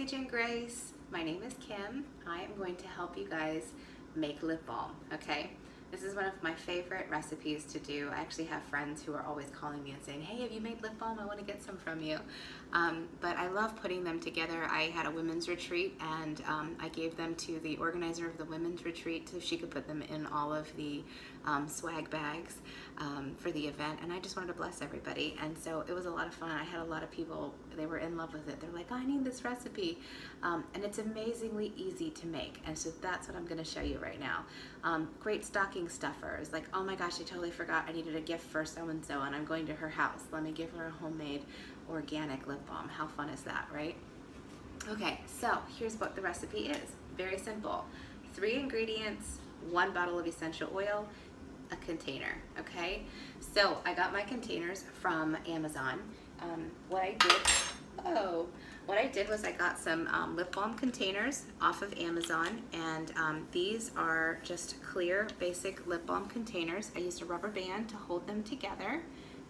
Agent Grace. My name is Kim. I am going to help you guys make lip balm, okay? This is one of my favorite recipes to do. I actually have friends who are always calling me and saying, hey, have you made lip balm? I want to get some from you. But I love putting them together. I had a women's retreat and I gave them to the organizer of the women's retreat so she could put them in all of the swag bags for the event, and I just wanted to bless everybody, and so it was a lot of fun. I had a lot of people, they were in love with it. They're like, I need this recipe, and it's amazingly easy to make, and so that's what I'm going to show you right now. Great stocking stuffers, like, oh my gosh, I totally forgot I needed a gift for so-and-so and I'm going to her house. Let me give her a homemade organic lip balm. How fun is that, right? Okay, so here's what the recipe is. Very simple. 3 ingredients, 1 bottle of essential oil, a container, okay? So I got my containers from Amazon. What I did was I got some lip balm containers off of Amazon, and these are just clear, basic lip balm containers. I used a rubber band to hold them together,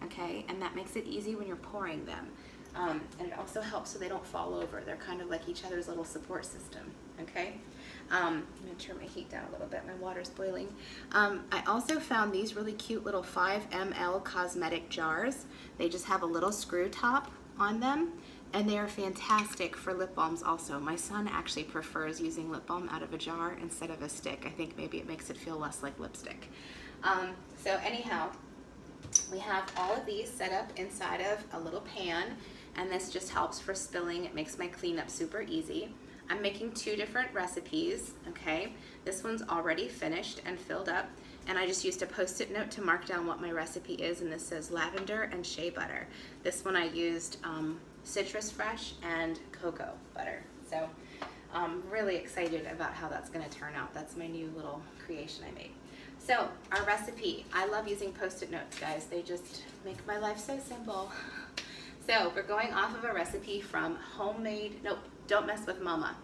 okay? And that makes it easy when you're pouring them. And it also helps so they don't fall over. They're kind of like each other's little support system, okay? I'm gonna turn my heat down a little bit, my water's boiling. I also found these really cute little 5 ml cosmetic jars. They just have a little screw top on them, and they are fantastic for lip balms also. My son actually prefers using lip balm out of a jar instead of a stick. I think maybe it makes it feel less like lipstick. So anyhow, we have all of these set up inside of a little pan, and this just helps for spilling. It makes my cleanup super easy. I'm making 2 different recipes, okay? This one's already finished and filled up, and I just used a Post-it note to mark down what my recipe is, and this says lavender and shea butter. This one I used citrus fresh and cocoa butter. So I'm really excited about how that's gonna turn out. That's my new little creation I made. So our recipe, I love using Post-it notes, guys. They just make my life so simple. So we're going off of a recipe from homemade, nope, Don't Mess with Mama.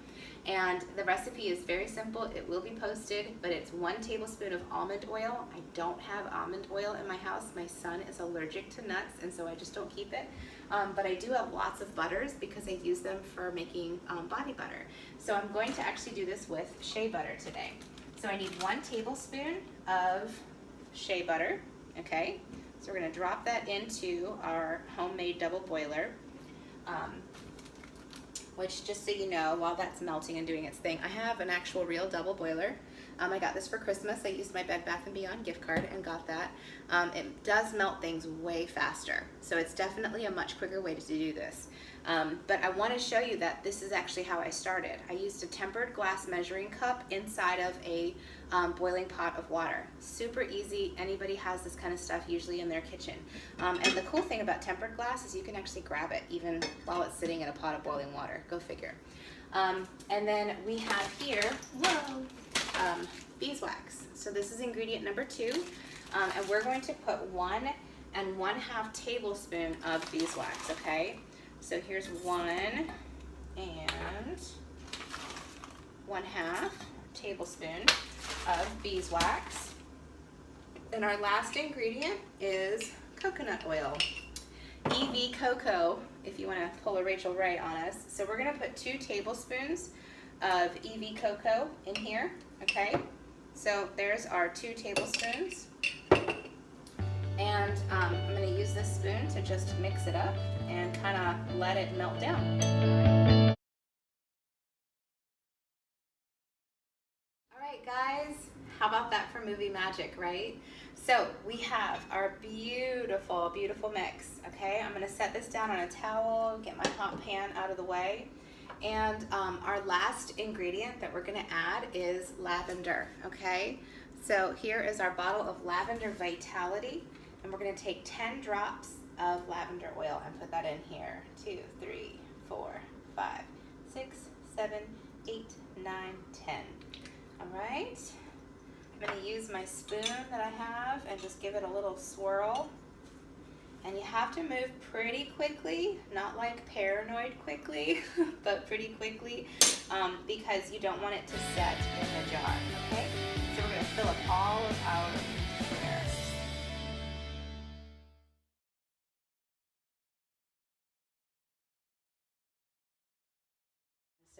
And the recipe is very simple. It will be posted, but it's 1 tablespoon of almond oil. I don't have almond oil in my house. My son is allergic to nuts, and so I just don't keep it. But I do have lots of butters because I use them for making body butter. So I'm going to actually do this with shea butter today. So I need 1 tablespoon of shea butter, okay? So we're gonna drop that into our homemade double boiler, which, just so you know, while that's melting and doing its thing, I have an actual real double boiler. I got this for Christmas. I used my Bed Bath & Beyond gift card and got that. It does melt things way faster, so it's definitely a much quicker way to do this. But I want to show you that this is actually how I started. I used a tempered glass measuring cup inside of a boiling pot of water. Super easy. Anybody has this kind of stuff usually in their kitchen. And the cool thing about tempered glass is you can actually grab it even while it's sitting in a pot of boiling water. Go figure. And then we have here, beeswax. So this is ingredient number 2. And we're going to put 1 1/2 tablespoon of beeswax, okay? So here's 1 1/2 tablespoon of beeswax. And our last ingredient is coconut oil. EV cocoa, if you want to pull a Rachel Ray on us. So we're going to put 2 tablespoons of EV cocoa in here, okay? So there's our 2 tablespoons. And I'm going to use this spoon to just mix it up and kind of let it melt down. All right, guys, how about that for movie magic, right? So we have our beautiful, beautiful mix, okay? I'm going to set this down on a towel, get my hot pan out of the way. And our last ingredient that we're going to add is lavender, okay? So here is our bottle of Lavender Vitality, and we're going to take 10 drops of lavender oil and put that in here. 2, 3, 4, 5, 6, 7, 8, 9, 10. All right. I'm going to use my spoon that I have and just give it a little swirl. And you have to move pretty quickly, not like paranoid quickly, but pretty quickly, because you don't want it to set in the jar, okay? So we're going to fill up all of our air.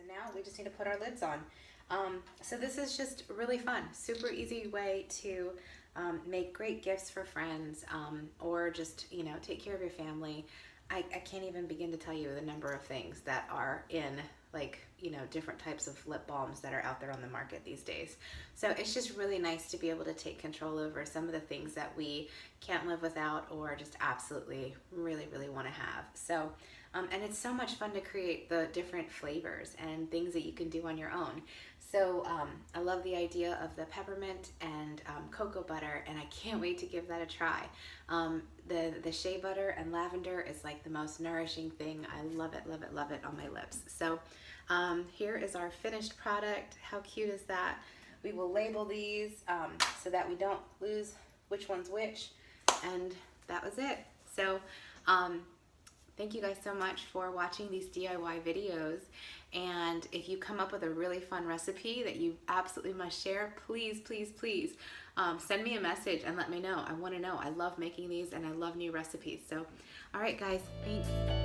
So now we just need to put our lids on. So this is just really fun, super easy way to make great gifts for friends, or just, you know, take care of your family. I can't even begin to tell you the number of things that are in, like, you know, different types of lip balms that are out there on the market these days. So it's just really nice to be able to take control over some of the things that we can't live without, or just absolutely really, really want to have. So, and it's so much fun to create the different flavors and things that you can do on your own. So I love the idea of the peppermint and cocoa butter, and I can't wait to give that a try. The shea butter and lavender is like the most nourishing thing. I love it, love it, love it on my lips. So here is our finished product. How cute is that? We will label these so that we don't lose which one's which. And that was it. So thank you guys so much for watching these DIY videos. And if you come up with a really fun recipe that you absolutely must share, please, please, please send me a message and let me know. I want to know. I love making these and I love new recipes. So, all right, guys, thanks.